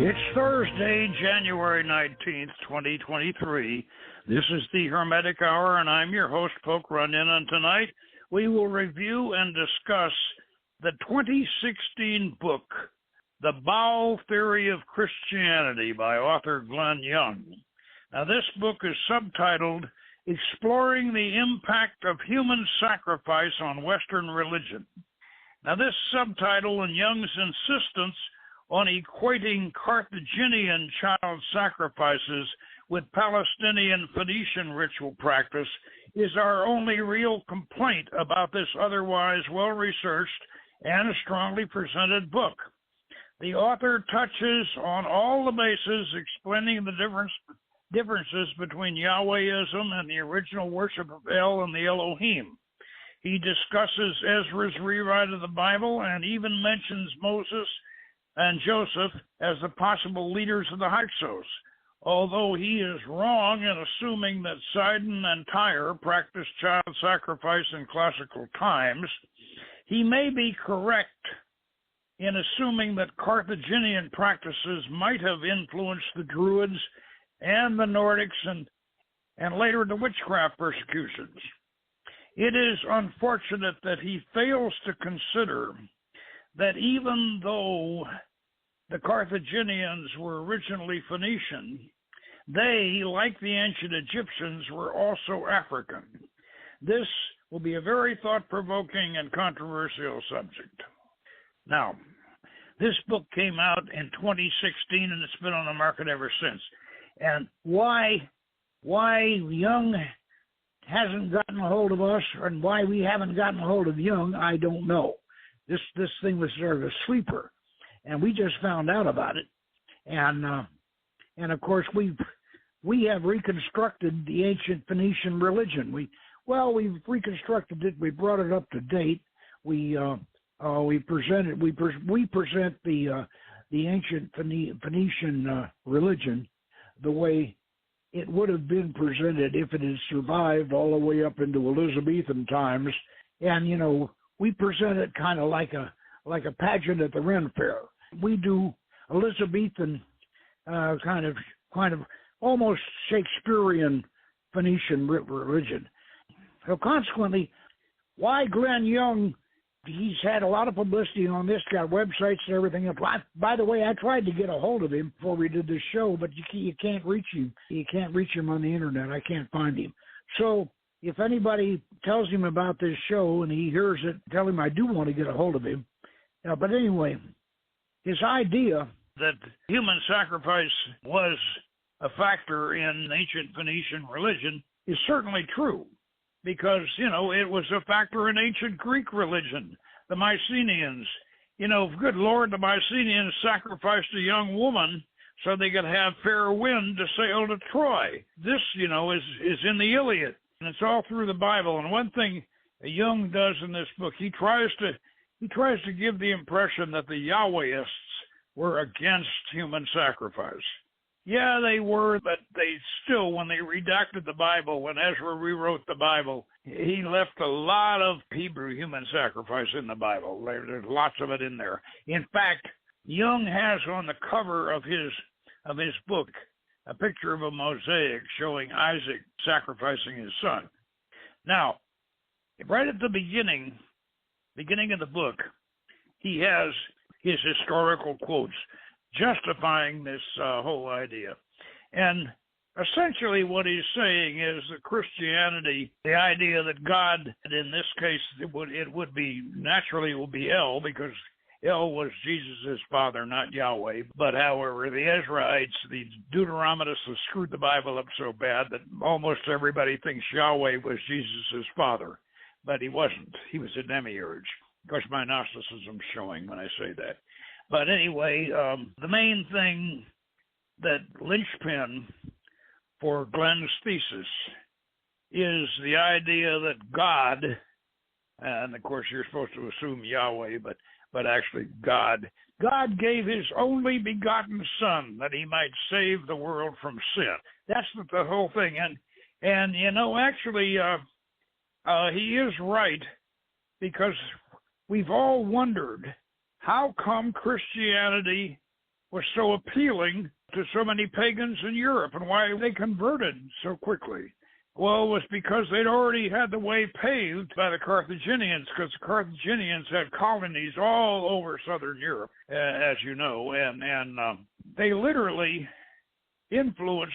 It's Thursday, January 19th, 2023. This is the Hermetic Hour, and I'm your host, Poke Runyon, and tonight we will review and discuss the 2016 book, The Baal Theory of Christianity by author Glenn Young. Now, this book is subtitled, Exploring the Impact of Human Sacrifice on Western Religion. Now, this subtitle and Young's insistence on equating Carthaginian child sacrifices with Palestinian Phoenician ritual practice is our only real complaint about this otherwise well-researched and strongly presented book. The author touches on all the bases explaining the differences between Yahwehism and the original worship of El and the Elohim. He discusses Ezra's rewrite of the Bible and even mentions Moses and Joseph as the possible leaders of the Hyksos, although he is wrong in assuming that Sidon and Tyre practiced child sacrifice in classical times. He may be correct in assuming that Carthaginian practices might have influenced the Druids and the Nordics and later the witchcraft persecutions. It is unfortunate that he fails to consider that even though the Carthaginians were originally Phoenician, they, like the ancient Egyptians, were also African. This will be a very thought-provoking and controversial subject. Now, this book came out in 2016, and it's been on the market ever since. And why Young hasn't gotten a hold of us, and why we haven't gotten a hold of Young, I don't know. This thing was sort of a sleeper, and we just found out about it. And of course we have reconstructed the ancient Phoenician religion. We've reconstructed it. We brought it up to date. We present the ancient Phoenician religion the way it would have been presented if it had survived all the way up into Elizabethan times. And we present it kind of like a pageant at the Ren Fair. We do Elizabethan kind of almost Shakespearean Phoenician religion. So consequently, why Glenn Young, he's had a lot of publicity on this, got websites and everything. By the way, I tried to get a hold of him before we did this show, but you can't reach him. You can't reach him on the internet. I can't find him. So if anybody tells him about this show and he hears it, tell him I do want to get a hold of him. But anyway, his idea that human sacrifice was a factor in ancient Phoenician religion is certainly true, because, it was a factor in ancient Greek religion. The Mycenaeans, good Lord, the Mycenaeans sacrificed a young woman so they could have fair wind to sail to Troy. This, is in the Iliad, and it's all through the Bible. And one thing Young does in this book, he tries to give the impression that the Yahwehists were against human sacrifice. Yeah, they were, but they still, when they redacted the Bible, when Ezra rewrote the Bible, he left a lot of Hebrew human sacrifice in the Bible. There's lots of it in there. In fact, Young has on the cover of his book a picture of a mosaic showing Isaac sacrificing his son. Now, right at the beginning of the book, he has his historical quotes justifying this whole idea. And essentially what he's saying is that Christianity, the idea that God, in this case, it would be El, because El was Jesus' father, not Yahweh. But however, the Ezraites, the Deuteronomists, have screwed the Bible up so bad that almost everybody thinks Yahweh was Jesus' father. But he wasn't. He was a demiurge. Of course, my Gnosticism's showing when I say that. But anyway, the main thing, that linchpin for Glenn's thesis, is the idea that God, and of course you're supposed to assume Yahweh, but actually God gave his only begotten Son that he might save the world from sin. That's the whole thing. And actually, he is right, because we've all wondered, how come Christianity was so appealing to so many pagans in Europe and why they converted so quickly? Well, it was because they'd already had the way paved by the Carthaginians, because the Carthaginians had colonies all over southern Europe, as you know, and they literally influenced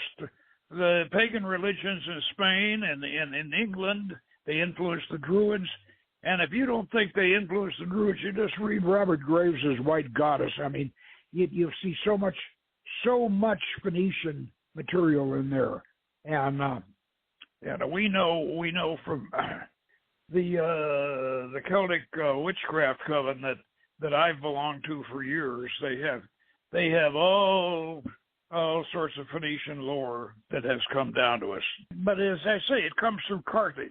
the pagan religions in Spain and in England. They influenced the Druids. And if you don't think they influenced the Druids, you just read Robert Graves' White Goddess. I mean, you'll see so much Phoenician material in there. And we know from the Celtic witchcraft coven that I've belonged to for years, they have all sorts of Phoenician lore that has come down to us. But as I say, it comes from Carthage.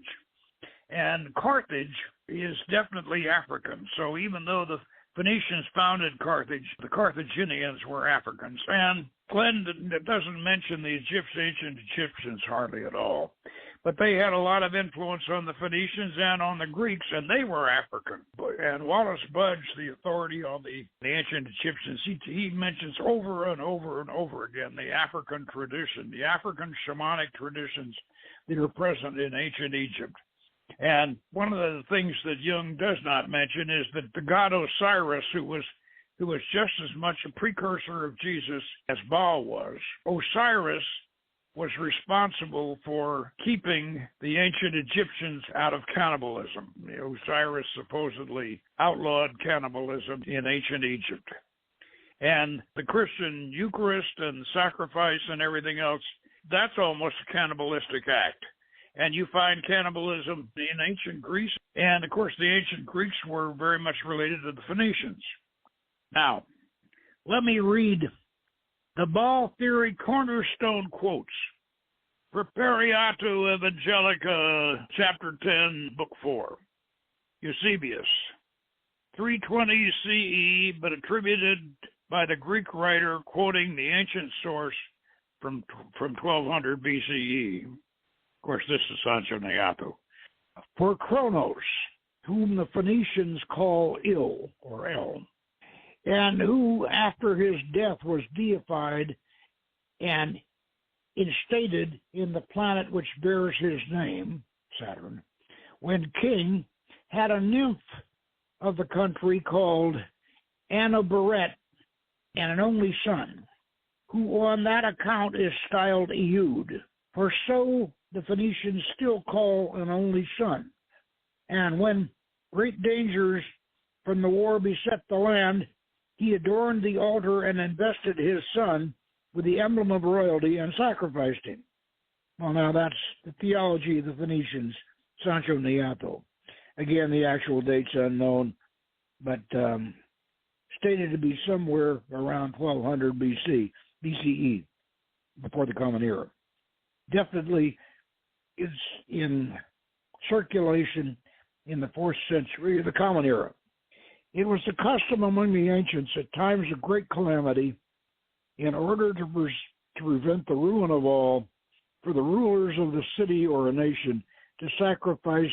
And Carthage is definitely African. So even though the Phoenicians founded Carthage, the Carthaginians were Africans. And Glenn doesn't mention the ancient Egyptians hardly at all. But they had a lot of influence on the Phoenicians and on the Greeks, and they were African. And Wallace Budge, the authority on the ancient Egyptians, he mentions over and over and over again the African tradition, the African shamanic traditions that are present in ancient Egypt. And one of the things that Jung does not mention is that the god Osiris, who was just as much a precursor of Jesus as Baal was, Osiris was responsible for keeping the ancient Egyptians out of cannibalism. Osiris supposedly outlawed cannibalism in ancient Egypt. And the Christian Eucharist and sacrifice and everything else, that's almost a cannibalistic act. And you find cannibalism in ancient Greece. And, of course, the ancient Greeks were very much related to the Phoenicians. Now, let me read the Baal theory cornerstone quotes. Prepariato Evangelica, chapter 10, book 4. Eusebius, 320 CE, but attributed by the Greek writer quoting the ancient source from 1200 BCE. Of course, this is Sancho Neato. For Kronos, whom the Phoenicians call Il, or El, and who, after his death, was deified and instated in the planet which bears his name, Saturn, when king, had a nymph of the country called Anoberet, and an only son, who on that account is styled Ehud. For so the Phoenicians still call an only son. And when great dangers from the war beset the land, he adorned the altar and invested his son with the emblem of royalty and sacrificed him. Well, now that's the theology of the Phoenicians, Sancho Neato. Again, the actual date's unknown, but stated to be somewhere around 1200 BCE, before the Common Era. Definitely is in circulation in the 4th century of the Common Era. It was the custom among the ancients at times of great calamity, in order to prevent the ruin of all, for the rulers of the city or a nation to sacrifice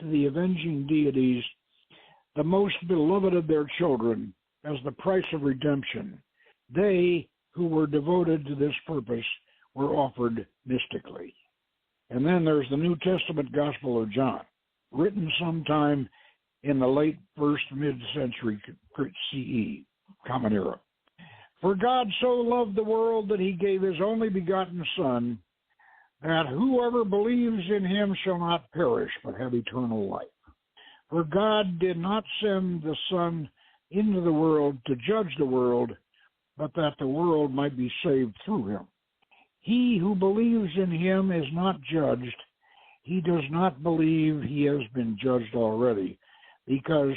to the avenging deities the most beloved of their children as the price of redemption. They who were devoted to this purpose were offered mystically. And then there's the New Testament Gospel of John, written sometime in the late 1st mid-century CE, Common Era. For God so loved the world that he gave his only begotten Son, that whoever believes in him shall not perish, but have eternal life. For God did not send the Son into the world to judge the world, but that the world might be saved through him. He who believes in him is not judged. He does not believe he has been judged already, because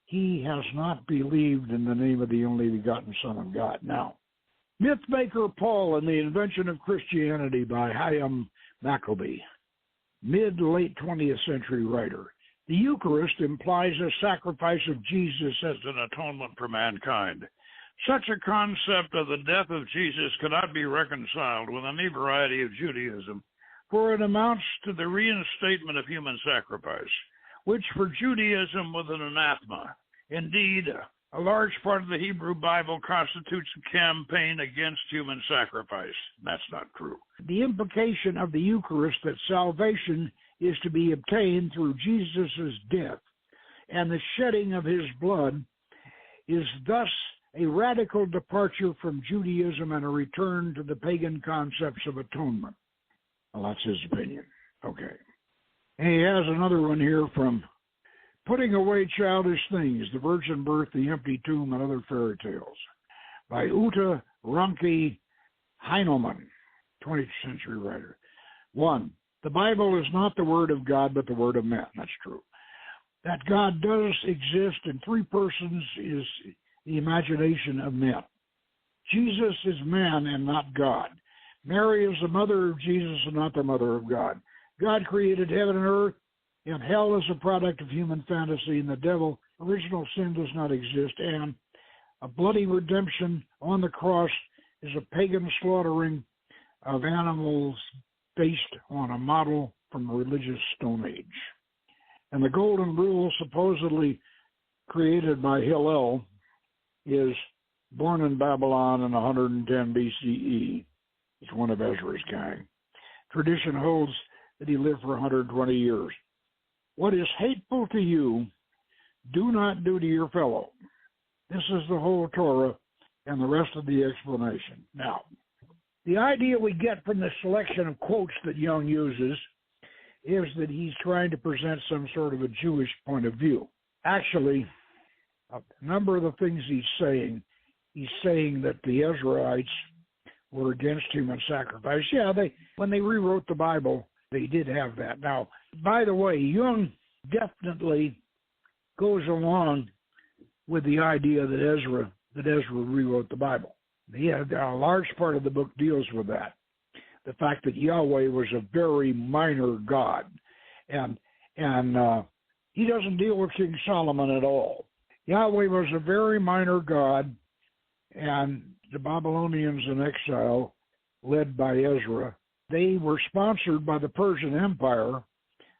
he has not believed in the name of the only begotten Son of God. Now, Mythmaker Paul and the Invention of Christianity by Hayam Maccabee, mid-late 20th century writer. The Eucharist implies a sacrifice of Jesus as an atonement for mankind. Such a concept of the death of Jesus cannot be reconciled with any variety of Judaism, for it amounts to the reinstatement of human sacrifice, which for Judaism was an anathema. Indeed, A large part of the Hebrew Bible constitutes a campaign against human sacrifice. That's not true. The implication of the Eucharist that salvation is to be obtained through Jesus' death and the shedding of his blood is thus a radical departure from Judaism and a return to the pagan concepts of atonement. Well, that's his opinion. Okay. And he has another one here from Putting Away Childish Things, The Virgin Birth, The Empty Tomb, and Other Fairy Tales by Uta Ranke Heinemann, 20th century writer. 1. The Bible is not the word of God, but the word of men. That's true. That God does exist in three persons is the imagination of men. Jesus is man and not God. Mary is the mother of Jesus and not the mother of God. God created heaven and earth, and hell is a product of human fantasy, and the devil, original sin, does not exist, and a bloody redemption on the cross is a pagan slaughtering of animals based on a model from the religious Stone Age. And the golden rule supposedly created by Hillel is born in Babylon in 110 BCE. He's one of Ezra's gang. Tradition holds that he lived for 120 years. What is hateful to you, do not do to your fellow. This is the whole Torah and the rest of the explanation. Now, the idea we get from the selection of quotes that Young uses is that he's trying to present some sort of a Jewish point of view. Actually, a number of the things he's saying that the Ezraites were against human sacrifice. Yeah, when they rewrote the Bible, they did have that. Now, by the way, Young definitely goes along with the idea that Ezra rewrote the Bible. Yeah, a large part of the book deals with that. The fact that Yahweh was a very minor God. And he doesn't deal with King Solomon at all. Yahweh was a very minor God, and the Babylonians in exile, led by Ezra, they were sponsored by the Persian Empire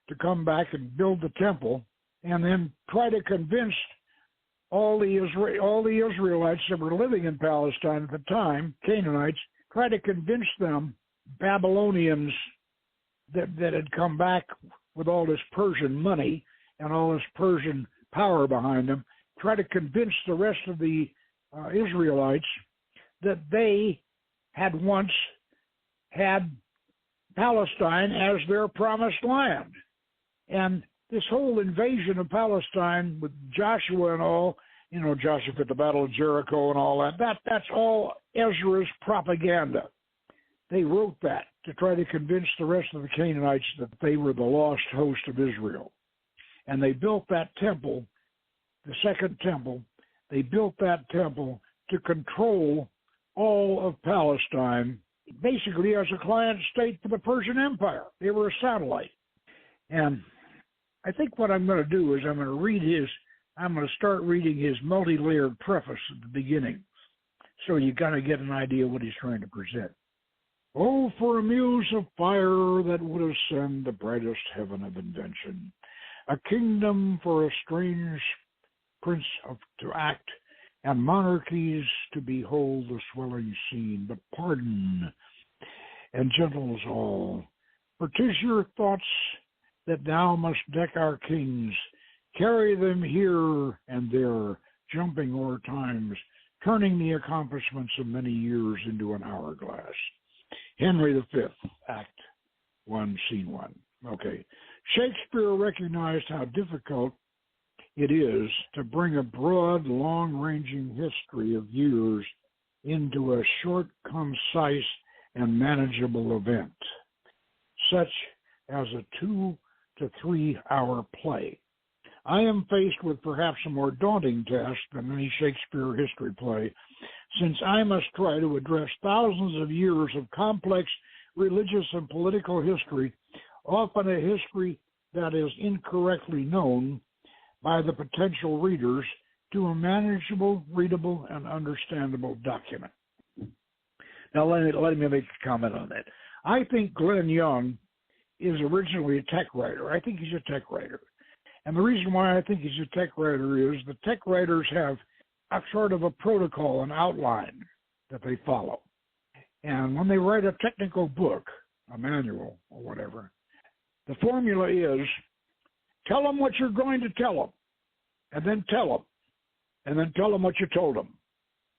to come back and build the temple and then try to convince all the Israelites that were living in Palestine at the time, Canaanites, try to convince them, Babylonians that had come back with all this Persian money and all this Persian power behind them, try to convince the rest of the Israelites that they had once had Palestine as their promised land. And this whole invasion of Palestine with Joshua and all, Joshua at the Battle of Jericho and all that's all Ezra's propaganda. They wrote that to try to convince the rest of the Canaanites that they were the lost host of Israel. And they built that temple, the second temple, they built that temple to control all of Palestine, basically as a client state for the Persian Empire. They were a satellite. And I think what I'm going to do is I'm going to start reading his multi-layered preface at the beginning, so you got to get an idea what he's trying to present. Oh, for a muse of fire that would ascend the brightest heaven of invention, a kingdom for a strange prince to act, and monarchies to behold the swelling scene, but pardon and gentle us all, for 'tis your thoughts that now must deck our kings, carry them here and there, jumping o'er times, turning the accomplishments of many years into an hourglass. Henry V, Act 1, Scene 1. Okay. Shakespeare recognized how difficult it is to bring a broad, long-ranging history of years into a short, concise, and manageable event, such as a 2 to 3 hour play. I am faced with perhaps a more daunting task than any Shakespeare history play, since I must try to address thousands of years of complex religious and political history, often a history that is incorrectly known by the potential readers, to a manageable, readable, and understandable document. Now, let me make a comment on that. I think Glenn Young is originally a tech writer. I think he's a tech writer. And the reason why I think he's a tech writer is the tech writers have a sort of a protocol, an outline that they follow. And when they write a technical book, a manual or whatever, the formula is tell them what you're going to tell them, and then tell them, and then tell them what you told them.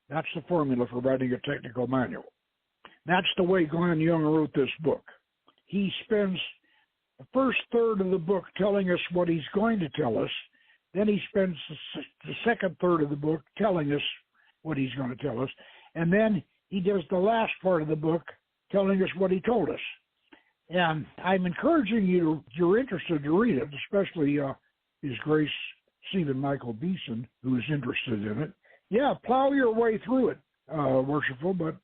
That's the formula for writing a technical manual. That's the way Glenn Young wrote this book. He spends the first third of the book telling us what he's going to tell us. Then he spends the second third of the book telling us what he's going to tell us. And then he does the last part of the book telling us what he told us. And I'm encouraging you, if you're interested to read it, especially His Grace Stephen Michael Beeson, who is interested in it. Yeah, plow your way through it, Worshipful, but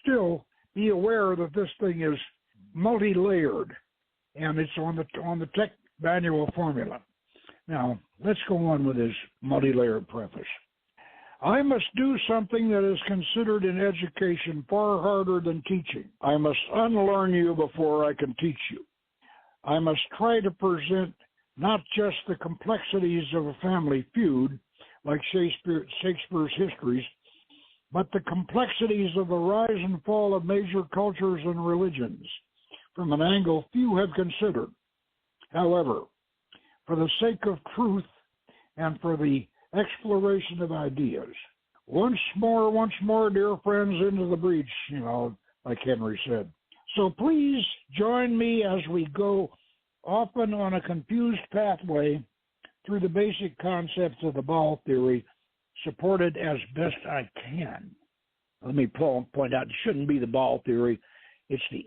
still be aware that this thing is multi-layered, and it's on the tech manual formula. Now, let's go on with his multi-layered preface. I must do something that is considered in education far harder than teaching. I must unlearn you before I can teach you. I must try to present not just the complexities of a family feud, like Shakespeare's histories, but the complexities of the rise and fall of major cultures and religions, from an angle few have considered. However, for the sake of truth and for the exploration of ideas, once more, dear friends, into the breach, like Henry said. So please join me as we go often on a confused pathway through the basic concepts of the Baal theory, supported as best I can. Let me point out, it shouldn't be the Baal theory. It's the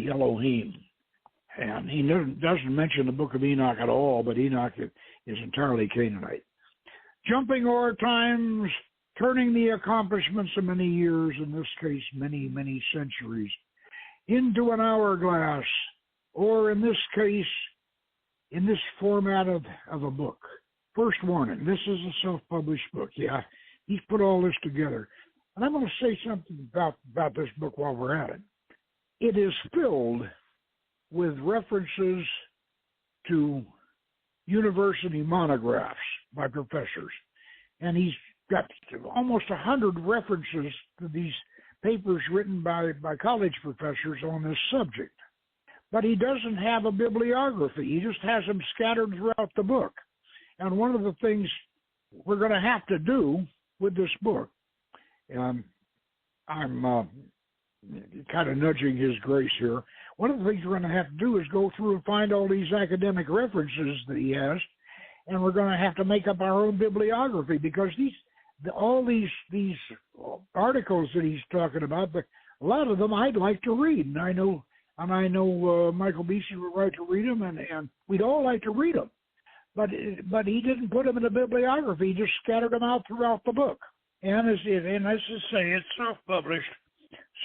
Elohim. And he doesn't mention the book of Enoch at all, but Enoch is entirely Canaanite. Jumping o'er times, turning the accomplishments of many years, in this case many, many centuries, into an hourglass, or in this case, in this format of a book. First warning, this is a self-published book. Yeah, he's put all this together. And I'm going to say something about this book while we're at it. It is filled with references to university monographs by professors. And he's got almost 100 references to these papers written by college professors on this subject. But he doesn't have a bibliography. He just has them scattered throughout the book. And one of the things we're going to have to do with this book, and I'm kind of nudging His Grace here, one of the things we're going to have to do is go through and find all these academic references that he has, and we're going to have to make up our own bibliography, because all these articles that he's talking about, but a lot of them I'd like to read, and I know Michael Beeson would like to read them, and we'd all like to read them. But he didn't put them in a bibliography. He just scattered them out throughout the book. And let's just say it's self-published,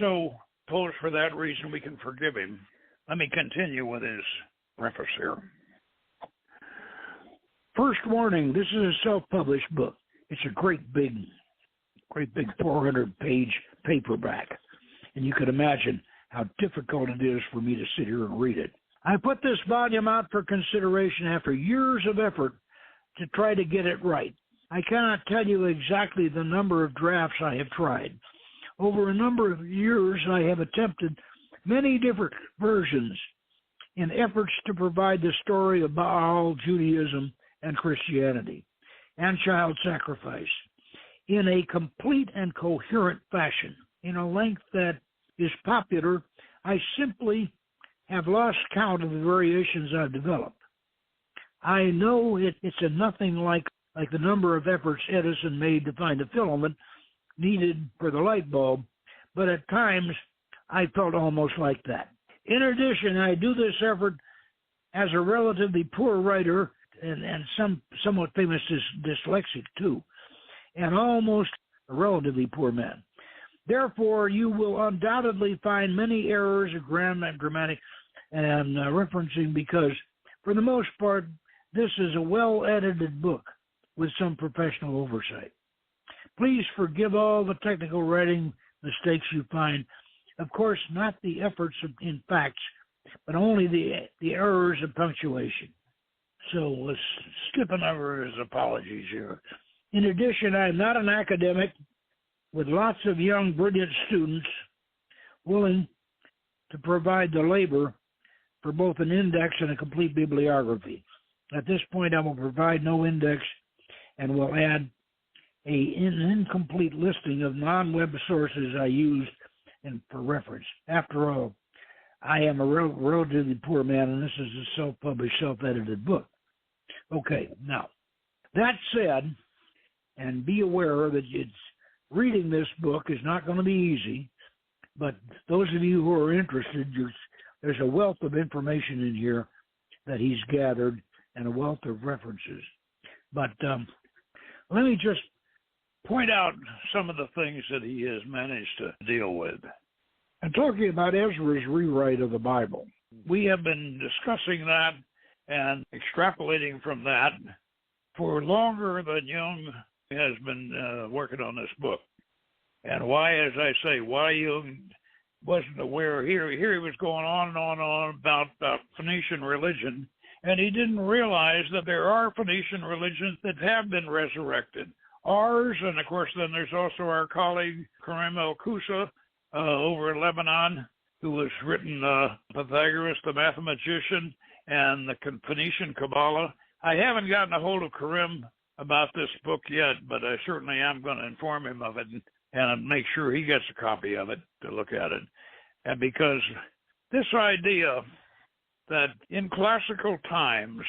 so suppose for that reason we can forgive him. Let me continue with his preface here. First warning, this is a self-published book. It's a great big 400-page paperback. And you can imagine how difficult it is for me to sit here and read it. I put this volume out for consideration after years of effort to try to get it right. I cannot tell you exactly the number of drafts I have tried. Over a number of years, I have attempted many different versions in efforts to provide the story of Baal, Judaism, and Christianity, and child sacrifice in a complete and coherent fashion, in a length that is popular. I simply have lost count of the variations I've developed. I know it's a nothing like the number of efforts Edison made to find the filament needed for the light bulb, but at times I felt almost like that. In addition, I do this effort as a relatively poor writer and somewhat famous dyslexic too, and almost a relatively poor man. Therefore, you will undoubtedly find many errors of grammatic and referencing, because for the most part, this is a well-edited book with some professional oversight. Please forgive all the technical writing mistakes you find. Of course, not the efforts in facts, but only the errors of punctuation. So let's skip over his apologies here. In addition, I am not an academic with lots of young, brilliant students willing to provide the labor for both an index and a complete bibliography. At this point, I will provide no index and will add an incomplete listing of non-web sources I used for reference. After all, I am a relatively poor man, and this is a self-published, self-edited book. Okay, now, that said, and be aware that reading this book is not going to be easy, but those of you who are interested, there's a wealth of information in here that he's gathered and a wealth of references. But let me just point out some of the things that he has managed to deal with. And talking about Ezra's rewrite of the Bible, we have been discussing that and extrapolating from that for longer than Jung has been working on this book. And why, as I say, why Jung wasn't aware, here he was going on and on about Phoenician religion, and he didn't realize that there are Phoenician religions that have been resurrected. Ours, and of course then there's also our colleague Karim El-Kusa over in Lebanon, who has written Pythagoras the Mathematician and the Phoenician Kabbalah. I haven't gotten a hold of Karim about this book yet, but I certainly am going to inform him of it and make sure he gets a copy of it to look at it. And because this idea that in classical times,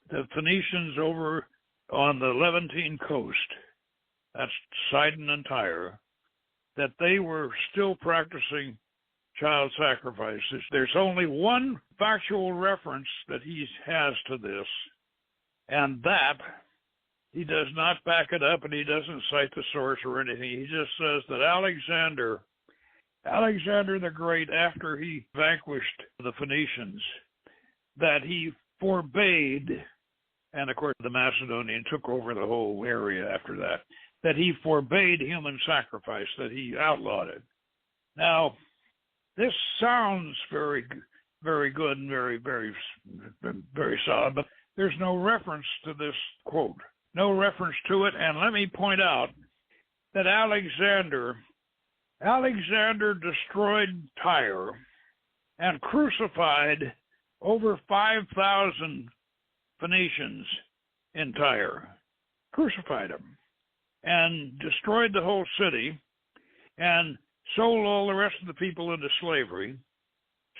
the Phoenicians over on the Levantine coast, that's Sidon and Tyre, that they were still practicing child sacrifices. There's only one factual reference that he has to this, and that he does not back it up, and he doesn't cite the source or anything. He just says that Alexander the Great, after he vanquished the Phoenicians, that he forbade, and of course the Macedonian took over the whole area after that, that he forbade human sacrifice, that he outlawed it. Now, this sounds very, very good and very, very, very solid, but there's no reference to this quote, no reference to it. And let me point out that Alexander destroyed Tyre and crucified over 5,000 Phoenicians in Tyre, crucified them, and destroyed the whole city, and sold all the rest of the people into slavery.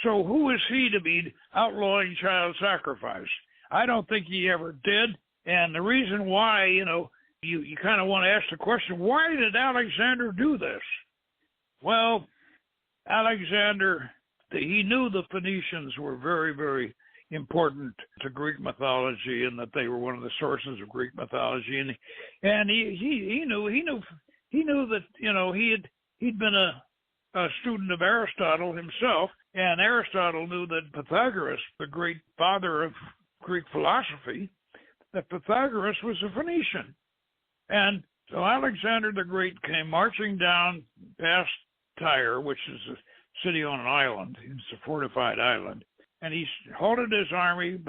So who is he to be outlawing child sacrifice? I don't think he ever did. And the reason why, you kind of want to ask the question, why did Alexander do this? Well, Alexander, he knew the Phoenicians were very, very important to Greek mythology, and that they were one of the sources of Greek mythology, and he knew that he'd been a student of Aristotle himself, and Aristotle knew that Pythagoras, the great father of Greek philosophy, that Pythagoras was a Phoenician. And so Alexander the Great came marching down past Tyre, which is a city on an island. It's a fortified island. And he halted his army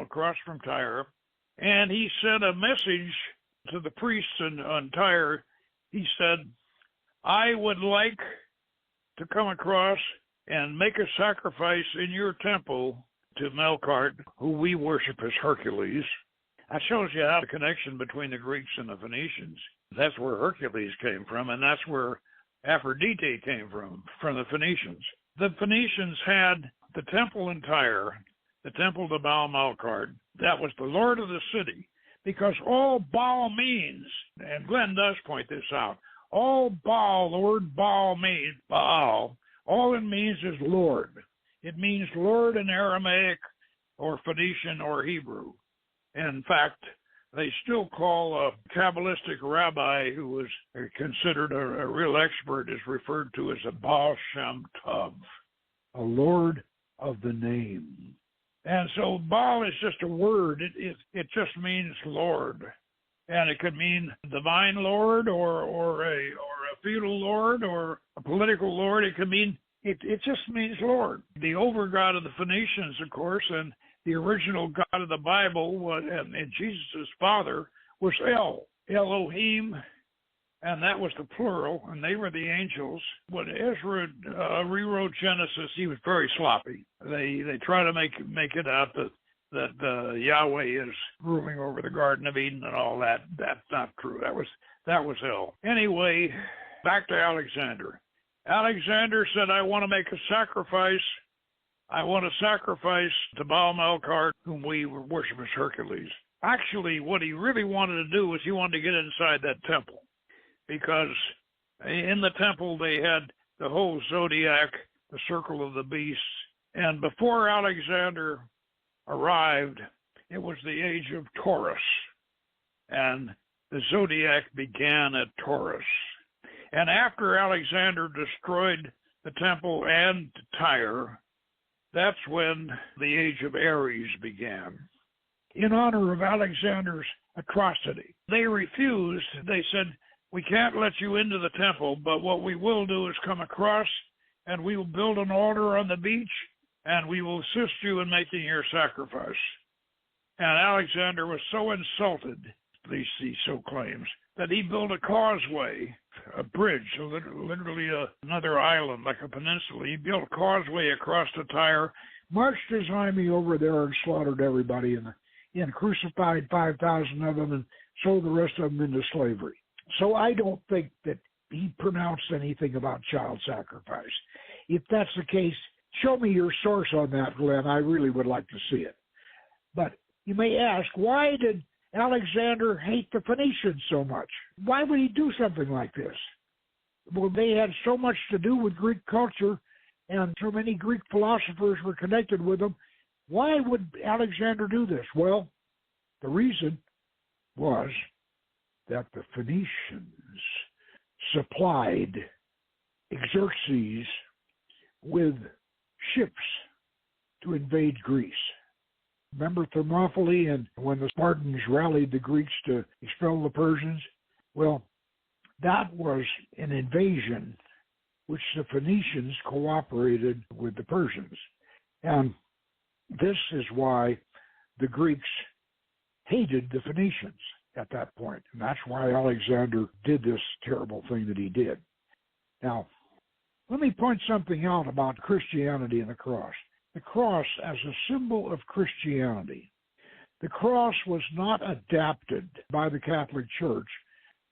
across from Tyre, and he sent a message to the priests on Tyre. He said, I would like to come across and make a sacrifice in your temple to Melkart, who we worship as Hercules. That shows you how the connection between the Greeks and the Phoenicians. That's where Hercules came from, and that's where Aphrodite came from the Phoenicians. The Phoenicians had the temple in Tyre, the temple to Baal Melkart. That was the lord of the city, because all Baal means, and Glenn does point this out, all Baal, the word Baal means, Baal, all it means is Lord. It means Lord in Aramaic or Phoenician or Hebrew. And in fact, they still call a Kabbalistic rabbi who was considered a real expert is referred to as a Baal Shem Tov, a Lord of the name. And so Baal is just a word. It just means Lord. And it could mean divine Lord or a feudal Lord or a political Lord. It could mean, it just means Lord. The over-God of the Phoenicians, of course, and the original God of the Bible and Jesus' father was El. Elohim, and that was the plural, and they were the angels. When Ezra rewrote Genesis, he was very sloppy. They try to make it out that Yahweh is ruling over the Garden of Eden and all that. That's not true. That was hell. Anyway, back to Alexander. Alexander said, I want to make a sacrifice. I want to sacrifice to Baal Melkart, whom we worship as Hercules. Actually, what he really wanted to do was he wanted to get inside that temple, because in the temple they had the whole zodiac, the circle of the beasts, and before Alexander arrived, it was the age of Taurus, and the zodiac began at Taurus. And after Alexander destroyed the temple and Tyre, that's when the age of Aries began. In honor of Alexander's atrocity, they refused. They said, we can't let you into the temple, but what we will do is come across and we will build an altar on the beach and we will assist you in making your sacrifice. And Alexander was so insulted, at least he so claims, that he built a causeway, a bridge, literally another island, like a peninsula. He built a causeway across the Tyre, marched his army over there and slaughtered everybody, and crucified 5,000 of them and sold the rest of them into slavery. So I don't think that he pronounced anything about child sacrifice. If that's the case, show me your source on that, Glenn. I really would like to see it. But you may ask, why did Alexander hate the Phoenicians so much? Why would he do something like this? Well, they had so much to do with Greek culture, and so many Greek philosophers were connected with them. Why would Alexander do this? Well, the reason was that the Phoenicians supplied Xerxes with ships to invade Greece. Remember Thermopylae and when the Spartans rallied the Greeks to expel the Persians? Well, that was an invasion which the Phoenicians cooperated with the Persians. And this is why the Greeks hated the Phoenicians at that point. And that's why Alexander did this terrible thing that he did. Now, let me point something out about Christianity and the cross. The cross as a symbol of Christianity. The cross was not adapted by the Catholic Church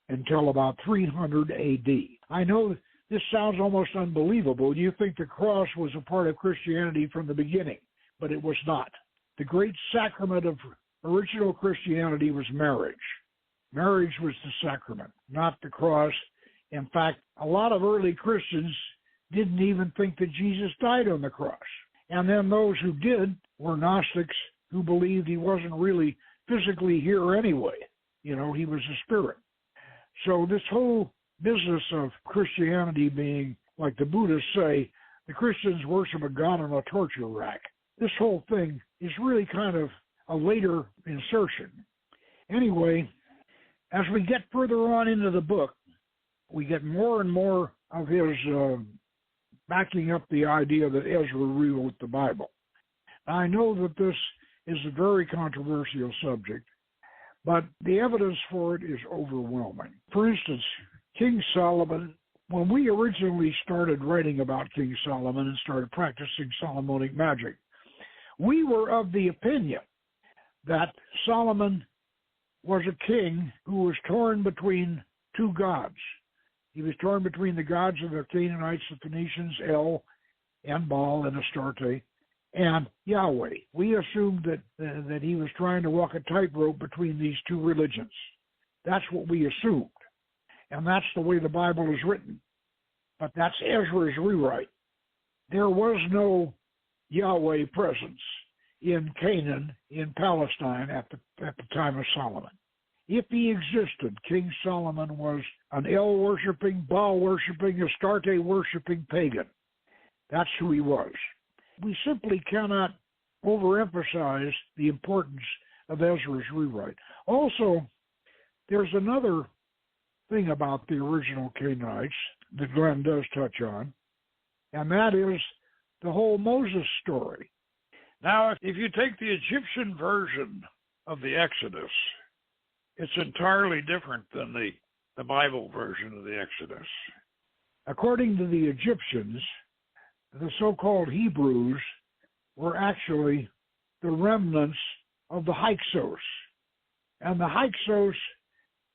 until about 300 A.D. I know this sounds almost unbelievable. You think the cross was a part of Christianity from the beginning, but it was not. The great sacrament of original Christianity was marriage. Marriage was the sacrament, not the cross. In fact, a lot of early Christians didn't even think that Jesus died on the cross. And then those who did were Gnostics who believed he wasn't really physically here anyway. You know, he was a spirit. So this whole business of Christianity being, like the Buddhists say, the Christians worship a god on a torture rack. This whole thing is really kind of a later insertion. Anyway, as we get further on into the book, we get more and more of his backing up the idea that Ezra rewrote the Bible. Now, I know that this is a very controversial subject, but the evidence for it is overwhelming. For instance, King Solomon, when we originally started writing about King Solomon and started practicing Solomonic magic, we were of the opinion that Solomon was a king who was torn between two gods. He was torn between the gods of the Canaanites, the Phoenicians, El and Baal and Astarte, and Yahweh. We assumed that he was trying to walk a tightrope between these two religions. That's what we assumed. And that's the way the Bible is written. But that's Ezra's rewrite. There was no Yahweh presence in Canaan, in Palestine, at the time of Solomon. If he existed, King Solomon was an El-worshiping, Baal-worshiping, Astarte-worshiping pagan. That's who he was. We simply cannot overemphasize the importance of Ezra's rewrite. Also, there's another thing about the original Canaanites that Glenn does touch on, and that is the whole Moses story. Now, if you take the Egyptian version of the Exodus, it's entirely different than the Bible version of the Exodus. According to the Egyptians, the so-called Hebrews were actually the remnants of the Hyksos. And the Hyksos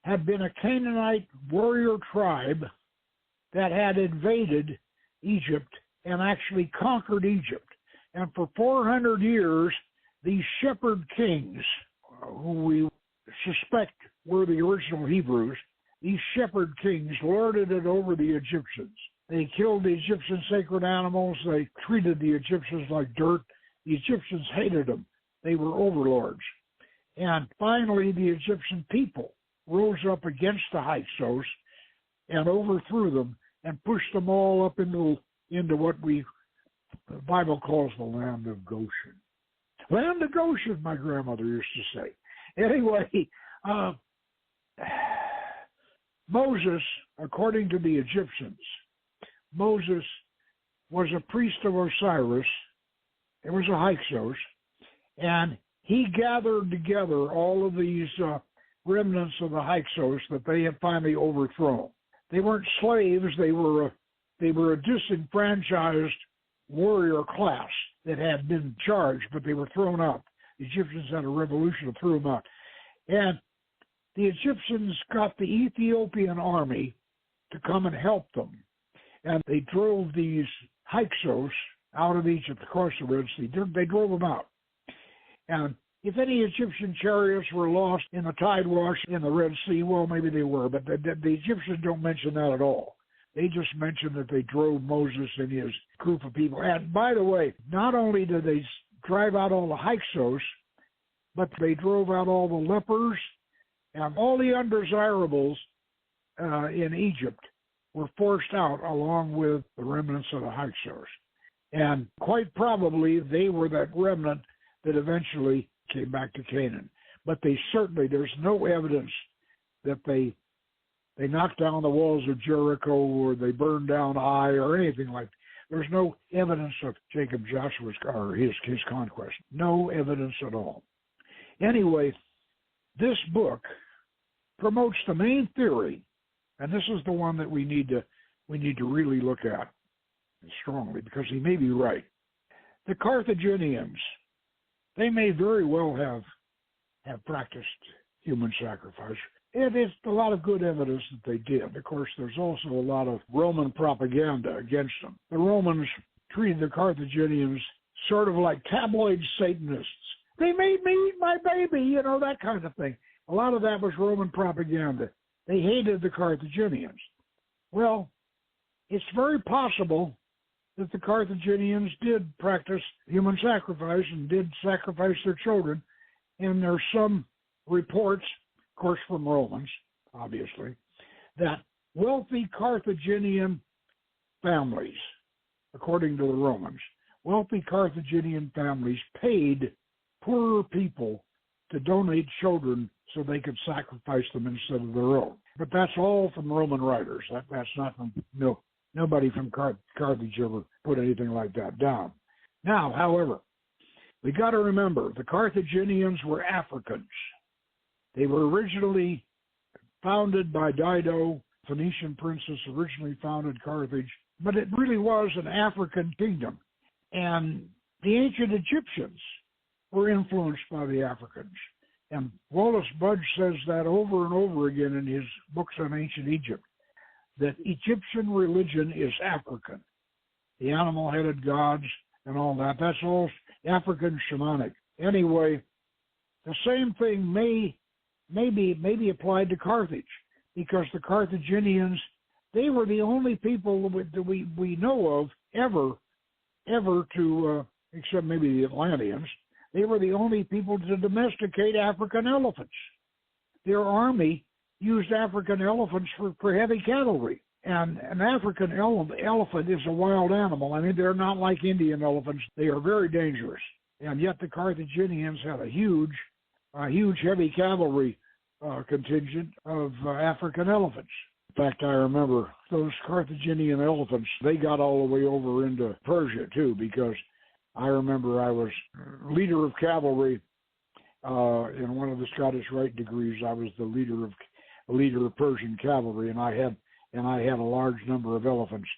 had been a Canaanite warrior tribe that had invaded Egypt and actually conquered Egypt. And for 400 years, these shepherd kings, who we suspect were the original Hebrews, these shepherd kings lorded it over the Egyptians. They killed the Egyptian sacred animals. They treated the Egyptians like dirt. The Egyptians hated them. They were overlords. And finally, the Egyptian people rose up against the Hyksos and overthrew them and pushed them all up into what the Bible calls the land of Goshen. Land of Goshen, my grandmother used to say. Anyway, Moses, according to the Egyptians, Moses was a priest of Osiris. It was a Hyksos, and he gathered together all of these remnants of the Hyksos that they had finally overthrown. They weren't slaves; they were a disenfranchised warrior class that had been charged, but they were thrown out. The Egyptians had a revolution and threw them out, and the Egyptians got the Ethiopian army to come and help them, and they drove these Hyksos out of Egypt across the Red Sea. They drove them out. And if any Egyptian chariots were lost in the tide wash in the Red Sea, well, maybe they were, but the Egyptians don't mention that at all. They just mention that they drove Moses and his group of people. And by the way, not only did they drive out all the Hyksos, but they drove out all the lepers and all the undesirables in Egypt were forced out along with the remnants of the Hyksos. And quite probably they were that remnant that eventually came back to Canaan. But there's no evidence that they knocked down the walls of Jericho or they burned down Ai or anything like that. There's no evidence of Jacob Joshua's or his conquest. No evidence at all. Anyway, this book promotes the main theory, and this is the one that we need to really look at strongly, because he may be right. The Carthaginians, they may very well have practiced human sacrifice. It is a lot of good evidence that they did. Of course, there's also a lot of Roman propaganda against them. The Romans treated the Carthaginians sort of like tabloid Satanists. They made me eat my baby, that kind of thing. A lot of that was Roman propaganda. They hated the Carthaginians. Well, it's very possible that the Carthaginians did practice human sacrifice and did sacrifice their children. And there's some reports, of course from Romans, obviously, that wealthy Carthaginian families, according to the Romans, wealthy Carthaginian families paid poorer people to donate children so they could sacrifice them instead of their own. But that's all from Roman writers. That's not from nobody from Carthage ever put anything like that down. Now, however, we got to remember the Carthaginians were Africans. They were originally founded by Dido, Phoenician princess, originally founded Carthage, but it really was an African kingdom. And the ancient Egyptians were influenced by the Africans. And Wallace Budge says that over and over again in his books on ancient Egypt, that Egyptian religion is African. The animal-headed gods and all that, that's all African shamanic. Anyway, the same thing may be applied to Carthage, because the Carthaginians, they were the only people that we know of ever to, except maybe the Atlanteans, they were the only people to domesticate African elephants. Their army used African elephants for heavy cavalry. And an African elephant is a wild animal. I mean, they're not like Indian elephants. They are very dangerous. And yet the Carthaginians had a huge heavy cavalry contingent of African elephants. In fact, I remember those Carthaginian elephants, they got all the way over into Persia too, because I remember I was leader of cavalry in one of the Scottish Rite degrees, I was the leader of Persian cavalry, and I had a large number of elephants.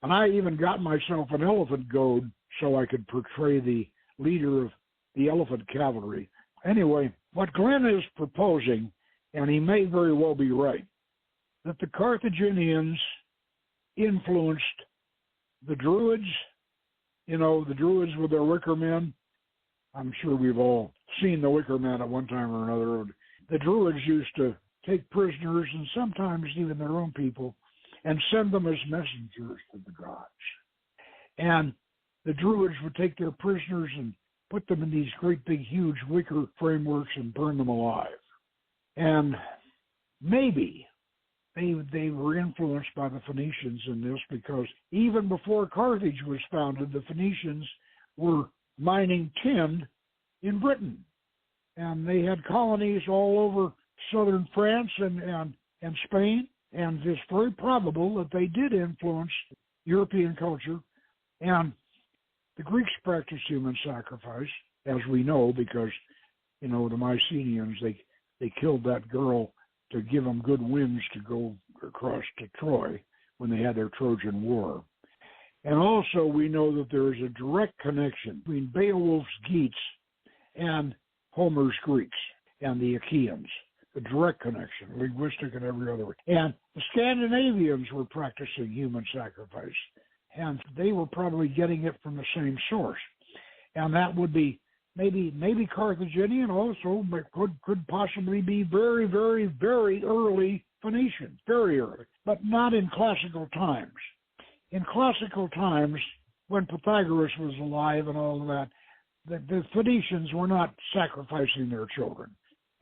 And I even got myself an elephant goad so I could portray the leader of the elephant cavalry. Anyway, what Glenn is proposing, and he may very well be right, that the Carthaginians influenced the Druids, the Druids with their wicker men. I'm sure we've all seen the wicker man at one time or another. The Druids used to take prisoners, and sometimes even their own people, and send them as messengers to the gods. And the Druids would take their prisoners and put them in these great big huge wicker frameworks and burn them alive. And maybe they were influenced by the Phoenicians in this, because even before Carthage was founded, the Phoenicians were mining tin in Britain. And they had colonies all over southern France and Spain, and it's very probable that they did influence European culture. And the Greeks practiced human sacrifice, as we know, because, the Mycenaeans, they killed that girl to give them good winds to go across to Troy when they had their Trojan War. And also we know that there is a direct connection between Beowulf's Geats and Homer's Greeks and the Achaeans. A direct connection, linguistic and every other way. And the Scandinavians were practicing human sacrifice, and they were probably getting it from the same source. And that would be maybe Carthaginian also, but could possibly be very, very, very early Phoenician, very early, but not in classical times. In classical times, when Pythagoras was alive and all of that, the Phoenicians were not sacrificing their children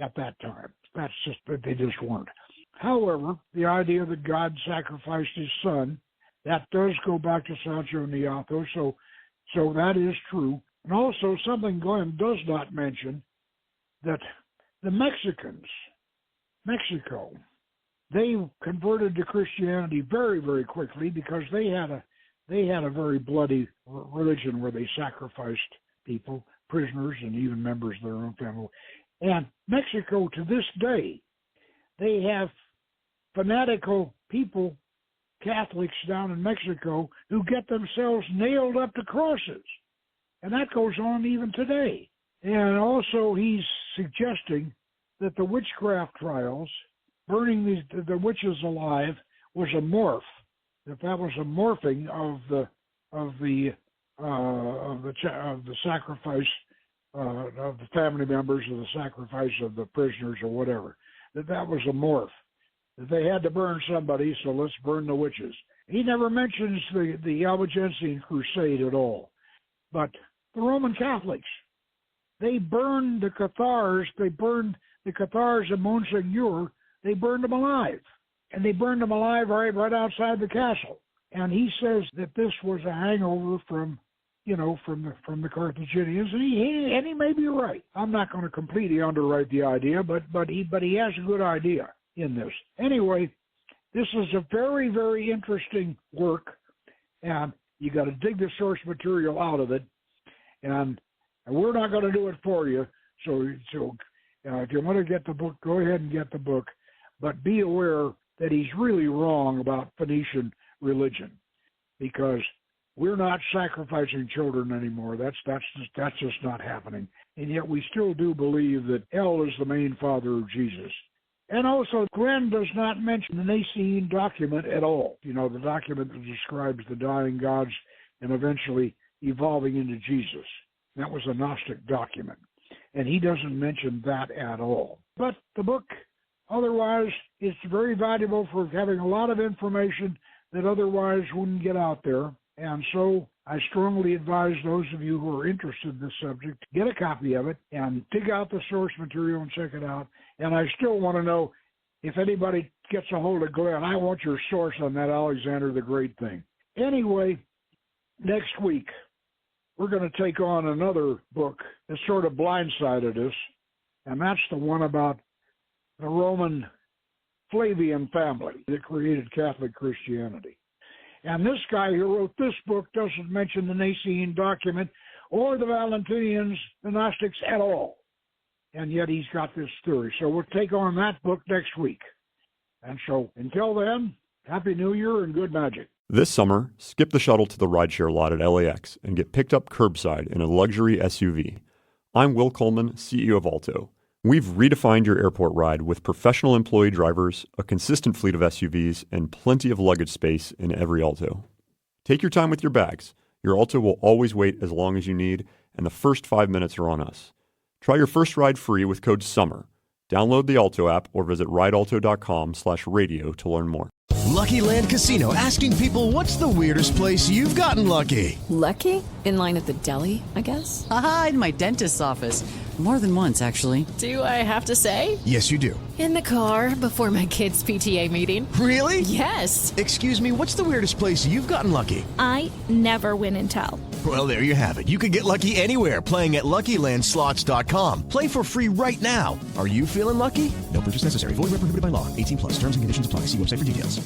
at that time. They just weren't. However, the idea that God sacrificed his son, that does go back to Sancho Niato, so that is true. And also something Glenn does not mention, that the Mexicans, Mexico, they converted to Christianity very, very quickly, because they had a very bloody religion where they sacrificed people, prisoners, and even members of their own family. And Mexico, to this day, they have fanatical people, Catholics down in Mexico, who get themselves nailed up to crosses. And that goes on even today. And also he's suggesting that the witchcraft trials, burning the witches alive, was a morph. That was a morphing of the sacrifice of the family members, of the sacrifice of the prisoners or whatever. That was a morph. That they had to burn somebody, so let's burn the witches. He never mentions the Albigensian Crusade at all. But the Roman Catholics, they burned the Cathars. They burned the Cathars of Monseigneur. They burned them alive. And they burned them alive right outside the castle. And he says that this was a hangover from the Carthaginians, and he may be right. I'm not going to completely underwrite the idea, but he has a good idea in this. Anyway, this is a very, very interesting work, and you got to dig the source material out of it, and we're not going to do it for you. So if you want to get the book, go ahead and get the book, but be aware that he's really wrong about Phoenician religion, because we're not sacrificing children anymore. That's just not happening. And yet we still do believe that El is the main father of Jesus. And also, Glenn does not mention the Nicene document at all. The document that describes the dying gods and eventually evolving into Jesus. That was a Gnostic document. And he doesn't mention that at all. But the book, otherwise, is very valuable for having a lot of information that otherwise wouldn't get out there. And so I strongly advise those of you who are interested in this subject to get a copy of it and dig out the source material and check it out. And I still want to know, if anybody gets a hold of Glenn, I want your source on that Alexander the Great thing. Anyway, next week, we're going to take on another book that sort of blindsided us, and that's the one about the Roman Flavian family that created Catholic Christianity. And this guy who wrote this book doesn't mention the Nicene document or the Valentinians, the Gnostics at all. and yet he's got this theory. So we'll take on that book next week. And so until then, Happy New Year and good magic. This summer, skip the shuttle to the rideshare lot at LAX and get picked up curbside in a luxury SUV. I'm Will Coleman, CEO of Alto. We've redefined your airport ride with professional employee drivers, a consistent fleet of SUVs, and plenty of luggage space in every Alto. Take your time with your bags. Your Alto will always wait as long as you need, and the first 5 minutes are on us. Try your first ride free with code SUMMER. Download the Alto app or visit ridealto.com/radio to learn more. Lucky Land Casino, asking people, what's the weirdest place you've gotten lucky? Lucky? In line at the deli, I guess? Aha, in my dentist's office. More than once, actually. Do I have to say? Yes, you do. In the car before my kids' PTA meeting. Really? Yes. Excuse me, what's the weirdest place you've gotten lucky? I never win and tell. Well, there you have it. You can get lucky anywhere, playing at LuckyLandSlots.com. Play for free right now. Are you feeling lucky? No purchase necessary. Void where prohibited by law. 18+. Terms and conditions apply. See website for details.